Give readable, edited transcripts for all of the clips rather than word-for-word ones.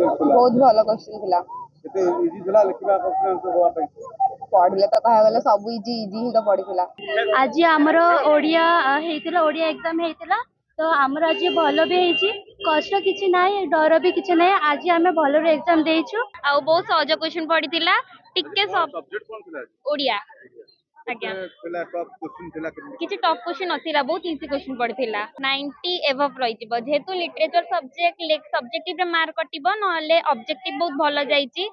बहुत भल क्वेश्चन थिला पढ़ले तो कह गले सब इजी इजी ही तो पढ़िला आज आमर ओडिया ओडिया एग्जाम हेतिला तो आमर आज भल भी हेची कष्ट किछि नाही डर भी किछि नाही आज आमे भल एग्जाम देइछु आ बहुत सहज क्वेश्चन पढ़ितिला टिके सब सब्जेक्ट कोन थिला ओडिया आज्ञा टॉप क्वेश्चन थिला किछि टॉप क्वेश्चन नथिला बहुत इजी क्वेश्चन पढ़ितिला 90 एबव रहितिबो जेतु लिटरेचर सब्जेक्ट सब्जेक्टिव रे मार्क कटिबो नहले ऑब्जेक्टिव बहुत भल जाईची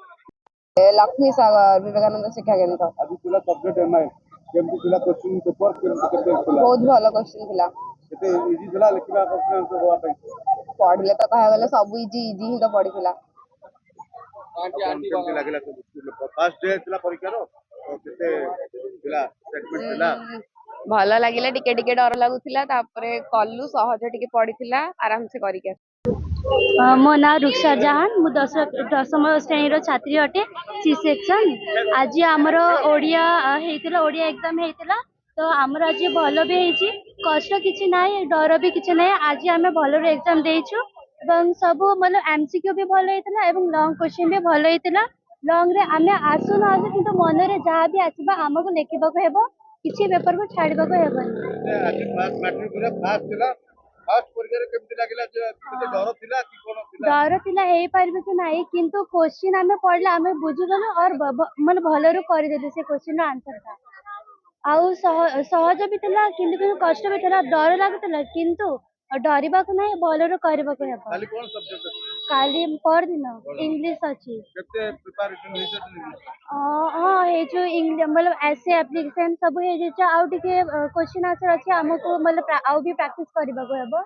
लक्ष्मी सागर विवेकानंद शिक्षा केंद्र आज तुला सब्जेक्ट एमआई केमति तुला क्वेश्चन पेपर केमति थिला बहुत भल क्वेश्चन थिला केते इजी थिला लिखिबा क्वेश्चन आंसर होआ पे पढ़ले तो कह गले सब इजी इजी ही तो पढ़िला केमति लागला सब फर्स्ट डे थिला परीक्षा रो केते थिला स्टेटमेंट थिला भल लागिला टिके टिके डर लागुथिला तापरे कल्लु सहज टिके पढ़िथिला आराम से करिके मो ना रुक्षा जहान मु दशम श्रेणी छात्री अटे सी सेक्शन आज आमर ओडिया ओडिया एग्जाम हेतिला तो आमर आज भल भी हेची कष्ट किछि नाही डर भी किछि नाही आज आमे भल एग्जाम देइछु एवं सब मतलब एमसीक्यू भी भल हेतिला एवं लॉन्ग क्वेश्चन भी भल हेतिला लॉन्ग रे आमे आसु न आसु किंतु मन रे जहा भी आसीबा हमको लेखिबा को हेबो किछि पेपर को छाड़बा को हेबनी आज फास्ट मैट्रिक पूरा फास्ट थिला फास्ट परीक्षा रे केमति लागिला केते डर थिला कि कोन थिला डर थिला हेई पारबे कि नाही किंतु क्वेश्चन आमे पढ़ला आमे बुझुगलो और मन भलरु कर देले से क्वेश्चन रो आंसर था आउ सहज भी थिला किंतु कष्ट भी थिला डर लागतला किंतु डरिबा को नाही भलरु करबा को हेबा खाली कोन सब्जेक्ट काली पर दिन इंग्लिश अछि केते प्रिपरेशन हेछ हां हे जो इंग्लिश मतलब ऐसे एप्लीकेशन सब हे जे आउ टिके क्वेश्चन आंसर अछि हमको मतलब आउ भी प्रैक्टिस करबा को हेबो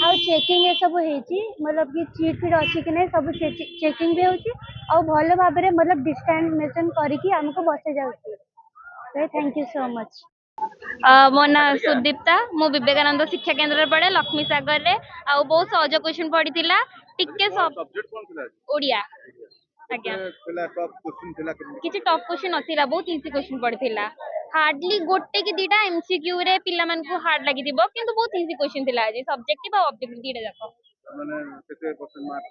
आउ चेकिंग ये सब हेची मतलब कि चीट फिर अच्छी कि नहीं सब चेकिंग भी होची और भल भाव में मतलब डिस्टेंस करके हमको बसे जाउची थैंक यू सो मच मो ना सुदीप्ता मो विवेकानंद शिक्षा केंद्र पढ़े लक्ष्मी सागर रे आ बहुत सहज क्वेश्चन पढ़ितिला टिके सब सब्जेक्ट कोन थिला ओडिया आज्ञा थिला टॉप क्वेश्चन थिला किछि टॉप क्वेश्चन नथिला बहुत इजी क्वेश्चन पढ़ितिला हार्डली गोटे कि दीटा एमसीक्यू रे पिला मन को हार्ड लागि दिबो किंतु बहुत इजी क्वेश्चन थिला आज सब्जेक्टिव और ऑब्जेक्टिव दीटा जाको माने केते परसेंट मार्क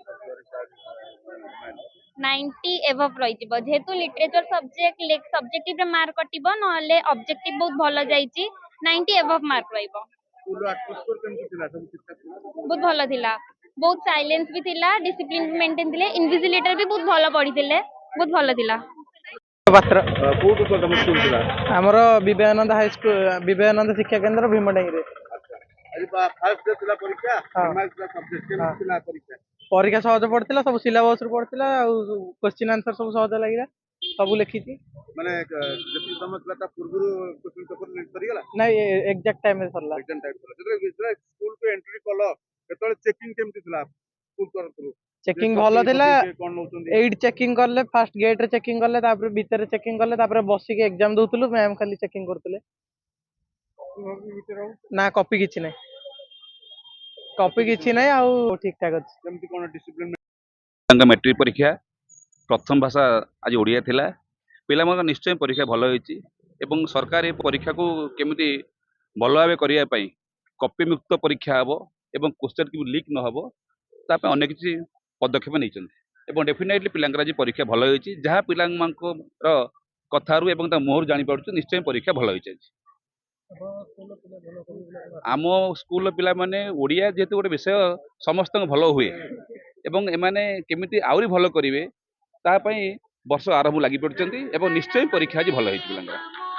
90 एबव रहितिबो जेतु लिटरेचर सब्जेक्टिव रे मार्क कटिबो नहले ऑब्जेक्टिव बहुत भल जाईची 90 एबव मार्क रहिबो स्कूल स्कोर केमति थिला सब ठीक ठाक बहुत भल थिला बहुत साइलेंस भी थिला डिसिप्लिन भी मेंटेन थिले इनविजिलेटर भी बहुत भल पढ़िथिले बहुत भल थिला पात्र कोटु तो तम स्कूल थिला हमर विवेकानंद हाई स्कूल विवेकानंद शिक्षा केंद्र भीमडांगी रे अच्छा आज फर्स्ट डे थिला परीक्षा एमआई सब्जेक्ट केमति थिला परीक्षा परीक्षा सहज पड़थिला सब सिलेबस रो पड़थिला आ क्वेश्चन आंसर सब सहज लागिला सब लिखिती माने जति समझला ता पूर्व क्वेश्चन पेपर लिख करी गला नहीं एग्जैक्ट टाइम में सरला एग्जाम टाइम जतरे स्कूल पे एंट्री कलो केतले चेकिंग केमति थिला स्कूल तरफ चेकिंग भल थिला 8 चेकिंग करले फर्स्ट गेट रे चेकिंग करले तापर भीतर चेकिंग करले तापर बसी के एग्जाम दोतलु मैम खाली चेकिंग करतले ना कॉपी किछि नै कॉपी किछि नै आ ठीक ठाक अछि केमति कोन डिसिप्लिन मैट्रिक परीक्षा प्रथम भाषा आज ओडिया थिला पिला मन निश्चय परीक्षा भल होईची एवं सरकार ए परीक्षा को केमिति भल भाबे करिया पई कॉपी मुक्त परीक्षा हबो एवं क्वेश्चन की लीक न हबो ता पे अनेक किछि पदक्षेप नै छथि एवं डेफिनेटली पिलांकर आज परीक्षा भल होईची जहा पिलांको रो कथारु एवं ता मोहर जानि पड़छु निश्चय परीक्षा भल होईची आम स्कूल पिला माने ओडिया जेतु गोटे विषय समस्त भल हुए एवं एमाने केमिति आउरी भल करिवे ता पई वर्ष आरंभ लागि पड़छन्ती एवं निश्चय परीक्षा आज भल होईची पिलांकर